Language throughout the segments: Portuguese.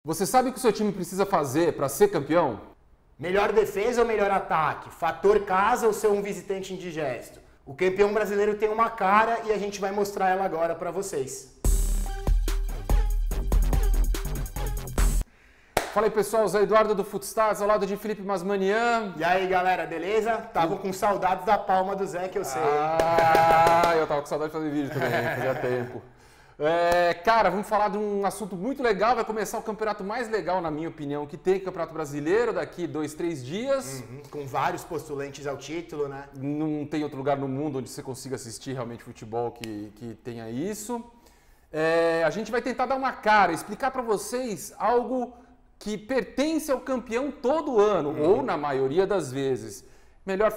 Você sabe o que o seu time precisa fazer para ser campeão? Melhor defesa ou melhor ataque? Fator casa ou ser um visitante indigesto? O campeão brasileiro tem uma cara e a gente vai mostrar ela agora para vocês. Fala aí pessoal, Zé Eduardo do Footstats, ao lado de Felipe Masmanian. E aí galera, beleza? Tava com saudades da palma do Zé, que eu sei. Eu tava com saudade de fazer vídeo também, fazia tempo. Cara, vamos falar de um assunto muito legal. Vai começar o campeonato mais legal, na minha opinião, que tem, o Campeonato Brasileiro, daqui 2, 3 dias. Com vários postulantes ao título, né? Não tem outro lugar no mundo onde você consiga assistir realmente futebol que tenha isso. A gente vai tentar dar uma cara, explicar para vocês algo que pertence ao campeão todo ano, ou na maioria das vezes. Melhor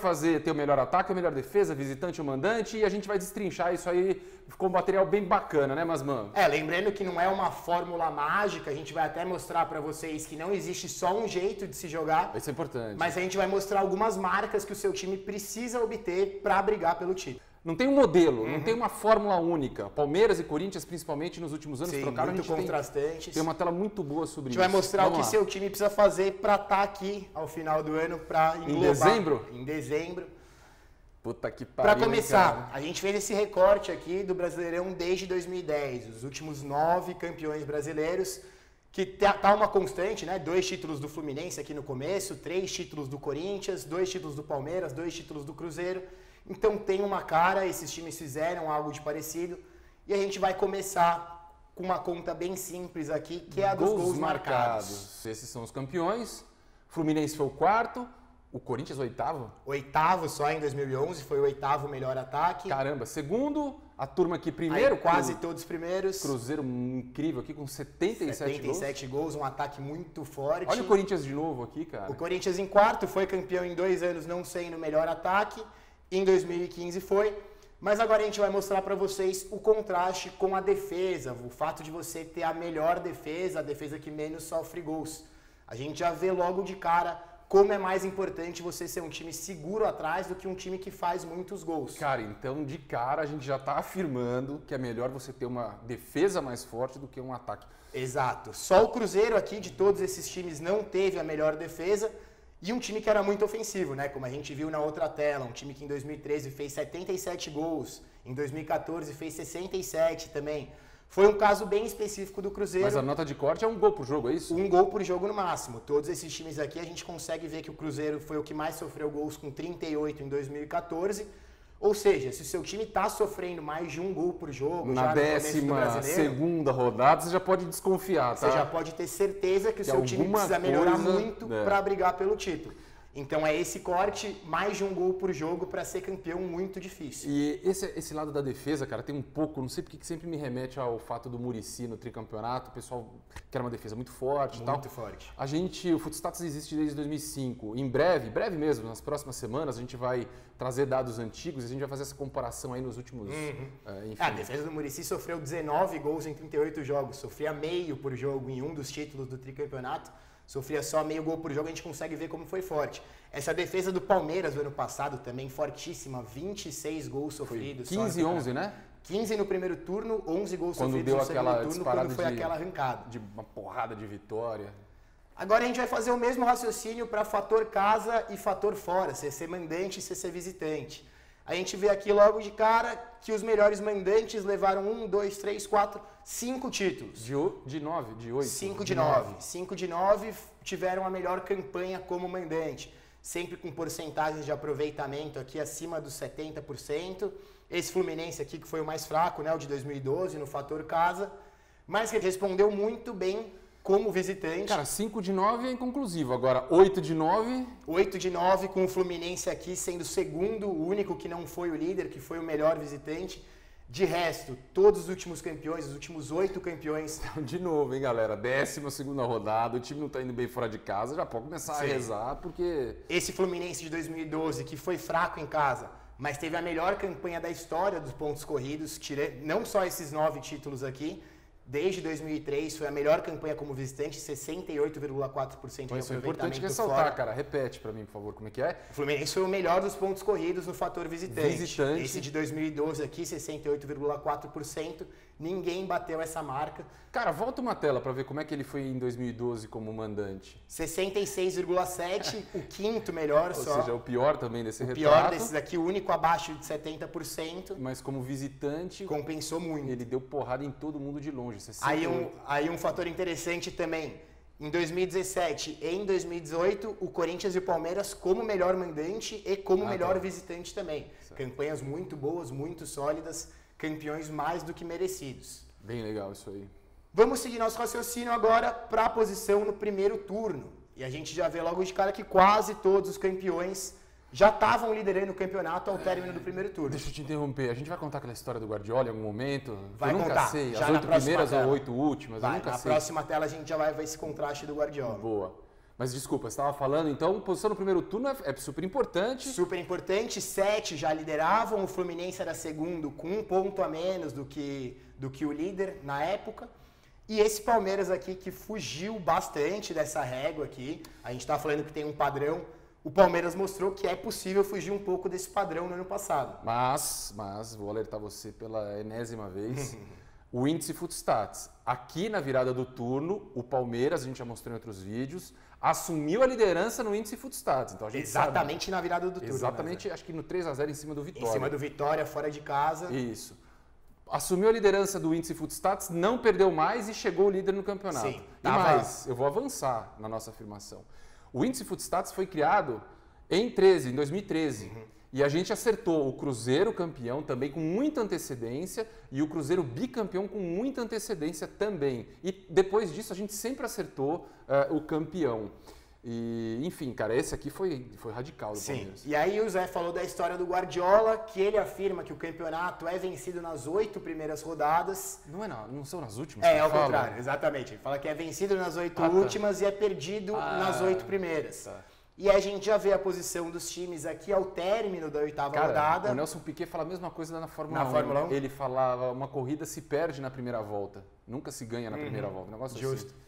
ter o melhor ataque, a melhor defesa, visitante ou mandante, e a gente vai destrinchar isso aí. Ficou um material bem bacana, né, Masman? Lembrando que não é uma fórmula mágica, a gente vai até mostrar para vocês que não existe só um jeito de se jogar. Isso é importante. Mas a gente vai mostrar algumas marcas que o seu time precisa obter para brigar pelo título. Não tem um modelo, não tem uma fórmula única. Palmeiras e Corinthians, principalmente nos últimos anos, trocaram. Muito contrastantes. Tem uma tela muito boa sobre isso. A gente vai mostrar o que seu time precisa fazer para estar aqui ao final do ano, para englobar. Em dezembro? Em dezembro. Puta que pariu. Para começar, a gente fez esse recorte aqui do Brasileirão desde 2010. Os últimos 9 campeões brasileiros, que tá uma constante, né? 2 títulos do Fluminense aqui no começo, 3 títulos do Corinthians, 2 títulos do Palmeiras, 2 títulos do Cruzeiro. Então tem uma cara, esses times fizeram algo de parecido. E a gente vai começar com uma conta bem simples aqui, que é a dos gols marcados. Esses são os campeões. Fluminense foi o 4º. O Corinthians, o 8º? 8º só em 2011, foi o 8º melhor ataque. Caramba, segundo, a turma aqui primeiro. Aí, quase todos primeiros. Cruzeiro incrível aqui com 77 gols, um ataque muito forte. Olha o Corinthians de novo aqui, cara. O Corinthians em 4º, foi campeão em 2 anos não sendo o melhor ataque. Em 2015 foi. Mas agora a gente vai mostrar para vocês o contraste com a defesa. O fato de você ter a melhor defesa, a defesa que menos sofre gols. A gente já vê logo de cara como é mais importante você ser um time seguro atrás do que um time que faz muitos gols. Cara, então de cara a gente já está afirmando que é melhor você ter uma defesa mais forte do que um ataque. Exato. Só o Cruzeiro aqui, de todos esses times, não teve a melhor defesa e um time que era muito ofensivo, né? Como a gente viu na outra tela, um time que em 2013 fez 77 gols, em 2014 fez 67 também. Foi um caso bem específico do Cruzeiro. Mas a nota de corte é 1 gol por jogo, é isso? 1 gol por jogo no máximo. Todos esses times aqui a gente consegue ver que o Cruzeiro foi o que mais sofreu gols com 38 em 2014. Ou seja, se o seu time está sofrendo mais de 1 gol por jogo, na 12ª rodada, você já pode desconfiar, tá? Você já pode ter certeza que o seu time precisa melhorar muito para brigar pelo título. Então é esse corte, mais de 1 gol por jogo para ser campeão, muito difícil. E esse lado da defesa, cara, tem um pouco, não sei porque que sempre me remete ao fato do Muricy no tricampeonato, o pessoal quer uma defesa muito forte e tal. Muito forte. O Footstats existe desde 2005. Em breve mesmo, nas próximas semanas, a gente vai trazer dados antigos e a gente vai fazer essa comparação aí nos últimos... A defesa do Muricy sofreu 19 gols em 38 jogos, sofria meio por jogo em um dos títulos do tricampeonato. Sofria só meio gol por jogo, a gente consegue ver como foi forte. Essa defesa do Palmeiras do ano passado também fortíssima, 26 gols sofridos. 15 e 11, né? 15 no primeiro turno, 11 gols sofridos no segundo turno, quando foi aquela arrancada. De uma porrada de vitória. Agora a gente vai fazer o mesmo raciocínio para fator casa e fator fora, você ser mandante e você ser visitante. A gente vê aqui logo de cara que os melhores mandantes levaram 1, 2, 3, 4, 5 títulos. De 9, de 8? 5 de 9. 5 de 9 tiveram a melhor campanha como mandante. Sempre com porcentagens de aproveitamento aqui acima dos 70%. Esse Fluminense aqui que foi o mais fraco, né, o de 2012, no fator casa. Mas respondeu muito bem como visitante. Cara, 5 de 9 é inconclusivo. Agora, 8 de 9... 8 de 9 com o Fluminense aqui sendo o segundo, o único que não foi o líder, que foi o melhor visitante. De resto, todos os últimos campeões, os últimos 8 campeões... De novo, hein, galera? 12ª rodada, o time não tá indo bem fora de casa, já pode começar a rezar, porque... Esse Fluminense de 2012, que foi fraco em casa, mas teve a melhor campanha da história dos pontos corridos, não só esses 9 títulos aqui... Desde 2003 foi a melhor campanha como visitante, 68,4% de aproveitamento. Isso é importante ressaltar, fora. Cara. Repete para mim, por favor, como é que é? O Fluminense foi o melhor dos pontos corridos no fator visitante. Esse de 2012 aqui, 68,4%. ninguém bateu essa marca. Cara, volta uma tela para ver como é que ele foi em 2012 como mandante. 66,7, o quinto melhor Ou só. Ou seja, o pior também desse retrato. O pior desses aqui, o único abaixo de 70%. Mas como visitante, compensou muito. Ele deu porrada em todo mundo de longe. Aí um fator interessante também. Em 2017 e em 2018, o Corinthians e o Palmeiras como melhor mandante e como melhor visitante também. Certo. Campanhas muito boas, muito sólidas, campeões mais do que merecidos. Bem legal isso aí. Vamos seguir nosso raciocínio agora para a posição no primeiro turno. E a gente já vê logo de cara que quase todos os campeões já estavam liderando o campeonato ao término do primeiro turno. Deixa eu te interromper. A gente vai contar aquela história do Guardiola em algum momento? Vai eu nunca contar. sei. Já as 8 primeiras tela. ou 8 últimas? Vai, eu nunca na sei. Na próxima tela a gente já vai ver esse contraste do Guardiola. Boa. Mas desculpa, você estava falando, então, posição no primeiro turno é super importante. Super importante. 7 já lideravam. O Fluminense era segundo com 1 ponto a menos do que o líder na época. E esse Palmeiras aqui que fugiu bastante dessa régua aqui. A gente está falando que tem um padrão. O Palmeiras mostrou que é possível fugir um pouco desse padrão no ano passado. Mas vou alertar você pela enésima vez. O índice Footstats. Aqui na virada do turno, o Palmeiras, a gente já mostrou em outros vídeos, assumiu a liderança no índice Footstats. Então a gente exatamente na virada do turno. Exatamente, acho que no 3-0 em cima do Vitória. Em cima do Vitória, fora de casa. Isso. Assumiu a liderança do índice Footstats, não perdeu mais e chegou líder no campeonato. Sim, e mais, eu vou avançar na nossa afirmação. O índice Footstats foi criado em 2013. E a gente acertou o Cruzeiro campeão também com muita antecedência e o Cruzeiro bicampeão com muita antecedência também. E depois disso a gente sempre acertou o campeão. E, enfim, cara, esse aqui foi radical do Palmeiras. E aí o Zé falou da história do Guardiola, que ele afirma que o campeonato é vencido nas 8 primeiras rodadas. Não são nas últimas? É, ao contrário, exatamente. Ele fala que é vencido nas 8 últimas e é perdido nas 8 primeiras. Tá. E a gente já vê a posição dos times aqui ao término da 8ª rodada. O Nelson Piquet fala a mesma coisa na Fórmula 1. Fórmula 1. Ele falava, uma corrida se perde na primeira volta. Nunca se ganha na primeira volta. Um negócio justo. Assim.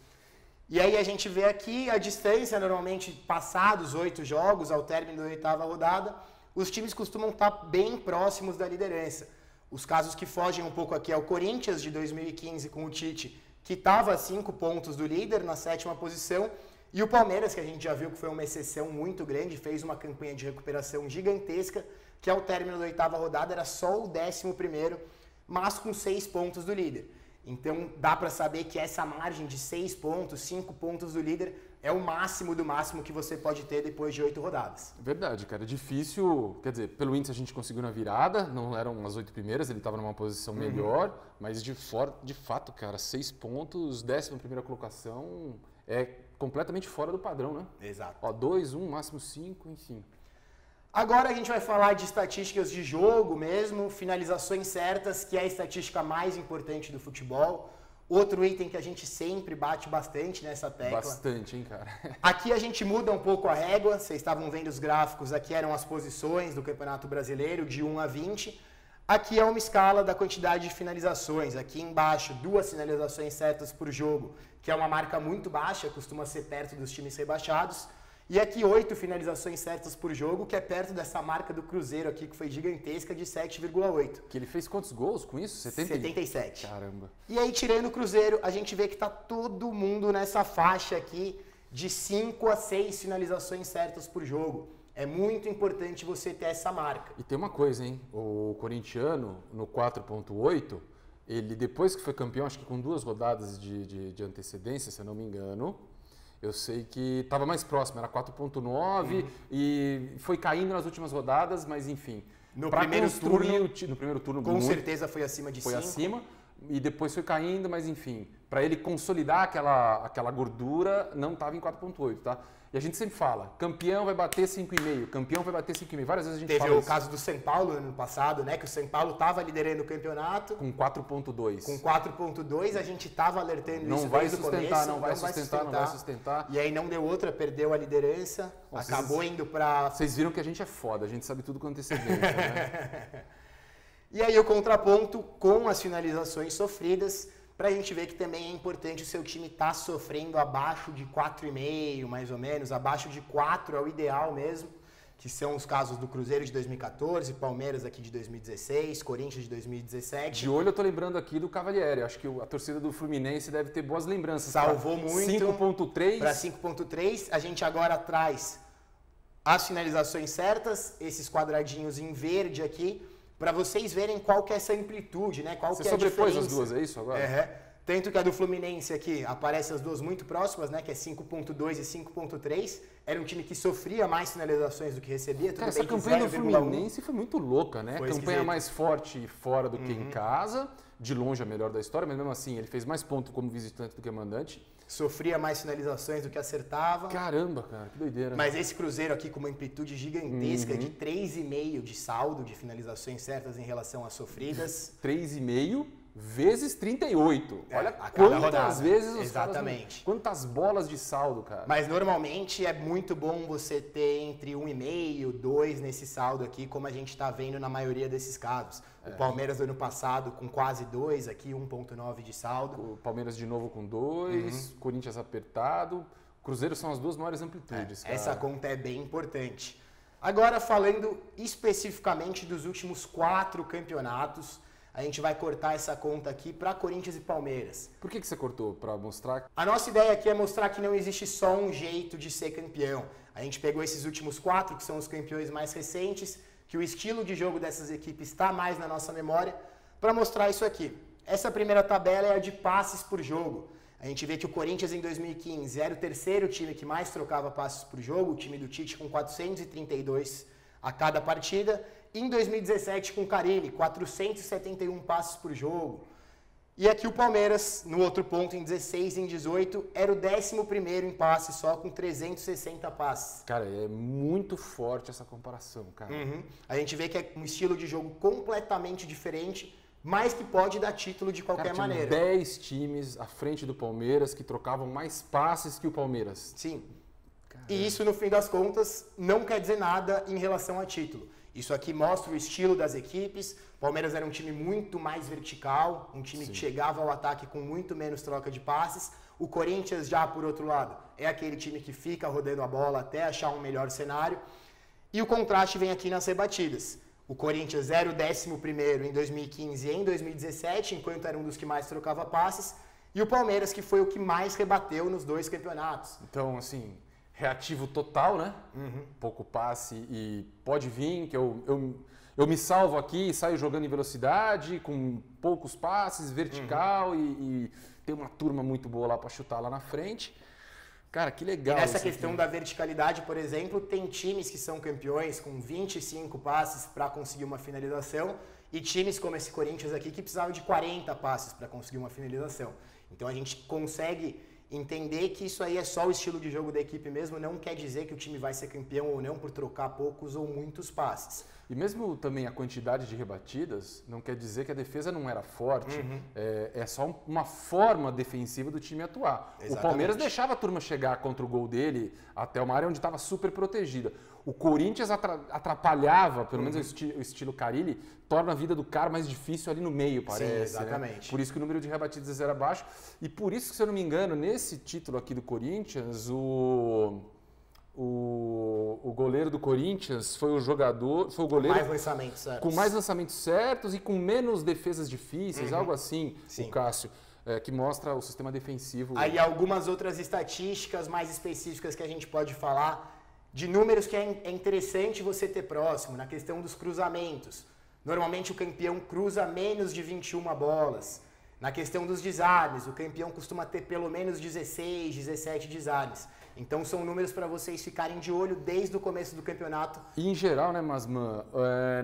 E aí a gente vê aqui a distância, normalmente passados 8 jogos, ao término da 8ª rodada, os times costumam estar bem próximos da liderança. Os casos que fogem um pouco aqui é o Corinthians de 2015 com o Tite, que estava a 5 pontos do líder na 7ª posição, e o Palmeiras, que a gente já viu que foi uma exceção muito grande, fez uma campanha de recuperação gigantesca, que ao término da 8ª rodada era só o 11º, mas com 6 pontos do líder. Então dá para saber que essa margem de 6 pontos, 5 pontos do líder é o máximo do máximo que você pode ter depois de 8 rodadas. Verdade, cara. Difícil, quer dizer, pelo índice a gente conseguiu na virada, não eram as 8 primeiras, ele estava numa posição melhor, mas de fato, cara, 6 pontos, 11ª colocação, é completamente fora do padrão, né? Exato. Ó, 2, 1, máximo 5, enfim. Agora a gente vai falar de estatísticas de jogo mesmo, finalizações certas, que é a estatística mais importante do futebol. Outro item que a gente sempre bate bastante nessa tecla. Bastante, hein, cara? Aqui a gente muda um pouco a régua, vocês estavam vendo os gráficos, aqui eram as posições do Campeonato Brasileiro, de 1 a 20. Aqui é uma escala da quantidade de finalizações. Aqui embaixo, 2 finalizações certas por jogo, que é uma marca muito baixa, costuma ser perto dos times rebaixados. E aqui 8 finalizações certas por jogo, que é perto dessa marca do Cruzeiro aqui, que foi gigantesca, de 7,8. Que ele fez quantos gols com isso? 77. Caramba. E aí, tirando o Cruzeiro, a gente vê que tá todo mundo nessa faixa aqui de 5 a 6 finalizações certas por jogo. É muito importante você ter essa marca. E tem uma coisa, hein? O corintiano, no 4.8, ele depois que foi campeão, acho que com 2 rodadas de antecedência, se eu não me engano, eu sei que estava mais próximo, era 4.9 e foi caindo nas últimas rodadas, mas enfim. No primeiro turno, com certeza foi acima de 5. Foi acima e depois foi caindo, mas enfim. Para ele consolidar aquela gordura, não estava em 4.8, tá? E a gente sempre fala, campeão vai bater 5,5, campeão vai bater 5,5. Várias vezes a gente fala Teve o isso. caso do São Paulo no ano passado, né? Que o São Paulo estava liderando o campeonato. Com 4.2. Com 4.2, a gente estava alertando não isso vai desde sustentar, o começo. Não vai sustentar. E aí não deu outra, perdeu a liderança, acabou indo para... Vocês viram que a gente é foda, a gente sabe tudo com antecedência, né? E aí o contraponto com as finalizações sofridas, para a gente ver que também é importante o seu time estar sofrendo abaixo de 4,5, mais ou menos, abaixo de 4 é o ideal mesmo. que são os casos do Cruzeiro de 2014, Palmeiras aqui de 2016, Corinthians de 2017. De olho eu tô lembrando aqui do Cavalieri, acho que a torcida do Fluminense deve ter boas lembranças. Salvou muito. 5.3. Para 5.3, a gente agora traz as finalizações certas, esses quadradinhos em verde aqui, para vocês verem qual que é essa amplitude, né? Qual que é a diferença. Você sobrepôs as duas, é isso agora? Tanto que a do Fluminense aqui, aparece as duas muito próximas, né? Que é 5.2 e 5.3. Era um time que sofria mais finalizações do que recebia. Cara, essa campanha do Fluminense foi muito louca, né? Foi campanha esquisito. mais forte fora do que em casa. De longe a melhor da história, mas mesmo assim ele fez mais pontos como visitante do que mandante. Sofria mais finalizações do que acertava. Caramba, cara, que doideira. Mas esse Cruzeiro aqui com uma amplitude gigantesca de 3,5 de saldo de finalizações certas em relação às sofridas. 3,5 vezes 38. Olha a cada quantas rodada. vezes os Exatamente. caras... Quantas bolas de saldo, cara. Mas normalmente é muito bom você ter entre 1,5 e 2 nesse saldo aqui, como a gente está vendo na maioria desses casos. O Palmeiras do ano passado com quase 2 aqui, 1,9 de saldo. O Palmeiras de novo com 2, Corinthians apertado. Cruzeiro são as duas maiores amplitudes, cara. Essa conta é bem importante. Agora falando especificamente dos últimos 4 campeonatos, a gente vai cortar essa conta aqui para Corinthians e Palmeiras. Por que você cortou? Para mostrar? A nossa ideia aqui é mostrar que não existe só um jeito de ser campeão. A gente pegou esses últimos 4, que são os campeões mais recentes, que o estilo de jogo dessas equipes está mais na nossa memória, para mostrar isso aqui. Essa primeira tabela é a de passes por jogo. A gente vê que o Corinthians em 2015 era o terceiro time que mais trocava passes por jogo, o time do Tite com 432 a cada partida. Em 2017, com o Carille, 471 passes por jogo. E aqui o Palmeiras, no outro ponto, em 16 e em 18, era o 11º em passes, só com 360 passes. Cara, é muito forte essa comparação, cara. A gente vê que é um estilo de jogo completamente diferente, mas que pode dar título de qualquer maneira. 10 times à frente do Palmeiras que trocavam mais passes que o Palmeiras. Sim. E isso, no fim das contas, não quer dizer nada em relação a título. Isso aqui mostra o estilo das equipes. O Palmeiras era um time muito mais vertical, um time que chegava ao ataque com muito menos troca de passes. O Corinthians, já por outro lado, é aquele time que fica rodando a bola até achar um melhor cenário. E o contraste vem aqui nas rebatidas. O Corinthians era o 11º em 2015 e em 2017, enquanto era um dos que mais trocava passes. E o Palmeiras, que foi o que mais rebateu nos 2 campeonatos. Então, assim, reativo total, né? Pouco passe e pode vir, que eu me salvo aqui e saio jogando em velocidade, com poucos passes, vertical e tem uma turma muito boa lá para chutar lá na frente. Cara, que legal. E nessa questão da verticalidade, por exemplo, tem times que são campeões com 25 passes para conseguir uma finalização e times como esse Corinthians aqui que precisavam de 40 passes para conseguir uma finalização. Então a gente consegue entender que isso aí é só o estilo de jogo da equipe mesmo, não quer dizer que o time vai ser campeão ou não por trocar poucos ou muitos passes. E mesmo também a quantidade de rebatidas, não quer dizer que a defesa não era forte, é só uma forma defensiva do time atuar. Exatamente. O Palmeiras deixava a turma chegar contra o gol dele até uma área onde estava super protegida. O Corinthians atrapalhava, pelo menos o estilo Carille, torna a vida do cara mais difícil ali no meio, parece. Sim, exatamente. Né? Por isso que o número de rebatidas era baixo. E por isso que, se eu não me engano, nesse título aqui do Corinthians, o goleiro do Corinthians foi o goleiro Mais lançamentos certos. com mais lançamentos certos e com menos defesas difíceis, algo assim, Sim. o Cássio, que mostra o sistema defensivo. Aí algumas outras estatísticas mais específicas que a gente pode falar, de números que é interessante você ter próximo, na questão dos cruzamentos. Normalmente o campeão cruza menos de 21 bolas. Na questão dos desarmes, o campeão costuma ter pelo menos 16, 17 desarmes. Então são números para vocês ficarem de olho desde o começo do campeonato. E em geral, né, Masman,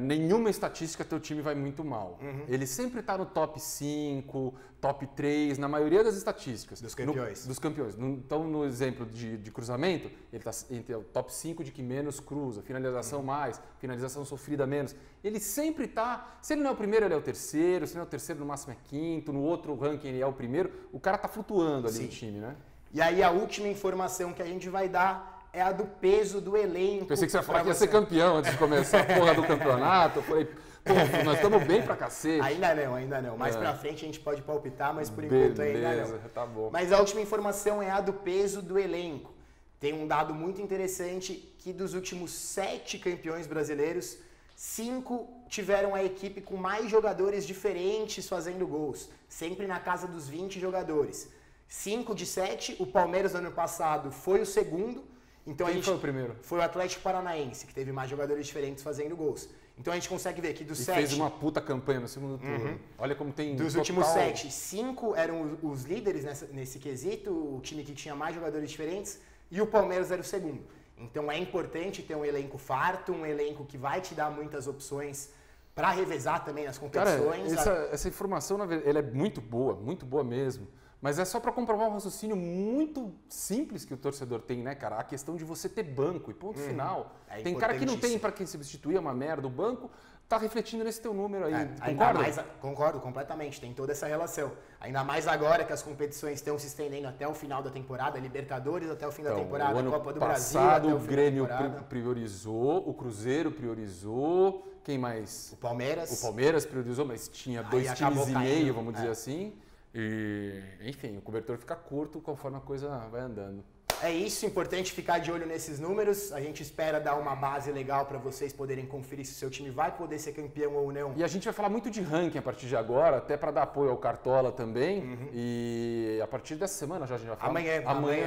nenhuma estatística teu time vai muito mal. Ele sempre está no top 5, top 3, na maioria das estatísticas. Dos campeões. Dos campeões. Então, no exemplo de cruzamento, ele está entre o top 5 de que menos cruza, finalização mais, finalização sofrida menos. Ele sempre está, se ele não é o primeiro, ele é o terceiro, se não é o terceiro, no máximo é quinto, no outro ranking ele é o primeiro. O cara está flutuando ali no time, né? E aí a última informação que a gente vai dar é a do peso do elenco. Pensei que você ia falar que ia ser campeão antes de começar a porra do campeonato. Eu falei, pô, nós estamos bem pra cacete. Ainda não. Mais pra frente a gente pode palpitar, mas por enquanto ainda não. Tá bom. Mas a última informação é a do peso do elenco. tem um dado muito interessante que dos últimos 7 campeões brasileiros, 5 tiveram a equipe com mais jogadores diferentes fazendo gols, sempre na casa dos 20 jogadores. 5 de 7, o Palmeiras no ano passado foi o segundo. Então Quem foi o primeiro? Foi o Atlético Paranaense, que teve mais jogadores diferentes fazendo gols. Então a gente consegue ver que dos 7... fez uma puta campanha no segundo turno. Olha como tem Dos total... últimos 7, 5 eram os líderes nesse quesito, o time que tinha mais jogadores diferentes, e o Palmeiras era o segundo. Então é importante ter um elenco farto, um elenco que vai te dar muitas opções para revezar também nas competições. Cara, essa informação, na verdade, ela é muito boa mesmo. Mas é só para comprovar um raciocínio muito simples que o torcedor tem, né, cara? A questão de você ter banco e ponto final. Tem cara que não tem para quem substituir, é uma merda. O banco tá refletindo nesse teu número aí. Concorda? Concordo completamente, tem toda essa relação. Ainda mais agora que as competições estão se estendendo até o final da temporada, Libertadores até o fim da temporada, Copa do Brasil até o o fim Grêmio da temporada. priorizou, o Cruzeiro priorizou, quem mais? O Palmeiras. O Palmeiras priorizou, mas tinha 2 times e meio, vamos dizer assim. E, enfim, o cobertor fica curto conforme a coisa vai andando. É isso, importante ficar de olho nesses números. A gente espera dar uma base legal para vocês poderem conferir se o seu time vai poder ser campeão ou não. E a gente vai falar muito de ranking a partir de agora, até para dar apoio ao Cartola também. E a partir dessa semana já a gente vai falar.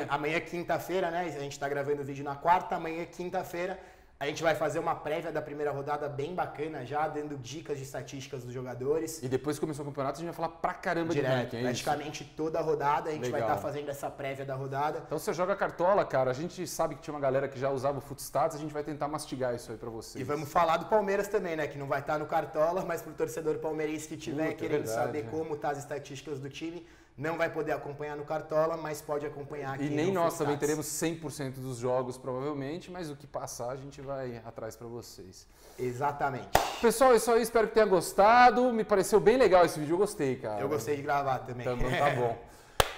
Amanhã é quinta-feira, né? A gente está gravando o vídeo na quarta, amanhã é quinta-feira. A gente vai fazer uma prévia da primeira rodada bem bacana já, dando dicas de estatísticas dos jogadores. E depois que começou o campeonato, a gente vai falar pra caramba direto, de ranking, praticamente toda a rodada, a gente vai estar fazendo essa prévia da rodada. Então você joga Cartola, cara, a gente sabe que tinha uma galera que já usava o Footstats, a gente vai tentar mastigar isso aí pra vocês. E vamos falar do Palmeiras também, né, que não vai estar no Cartola, mas pro torcedor palmeirense que tiver querendo saber como tá as estatísticas do time, não vai poder acompanhar no Cartola, mas pode acompanhar aqui no E nem nós Footstats. também teremos 100% dos jogos, provavelmente, mas o que passar a gente vai atrás para vocês. Exatamente. Pessoal, é isso aí, espero que tenha gostado. Me pareceu bem legal esse vídeo, eu gostei, cara. Eu gostei de gravar também. Então tá bom.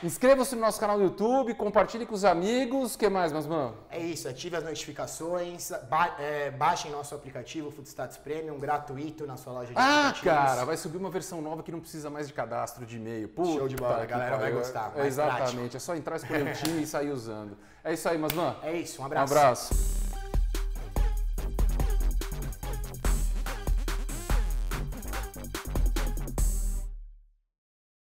Inscreva-se no nosso canal do YouTube, compartilhe com os amigos. O que mais, mano? É isso, ative as notificações, baixem nosso aplicativo Footstats Premium, gratuito na sua loja de aplicativos. Cara, vai subir uma versão nova que não precisa mais de cadastro de e-mail. Puta, show de bola, a galera vai gostar. Exatamente, prático. É só entrar, escolher o time e sair usando. É isso aí, mano. É isso, um abraço. Um abraço.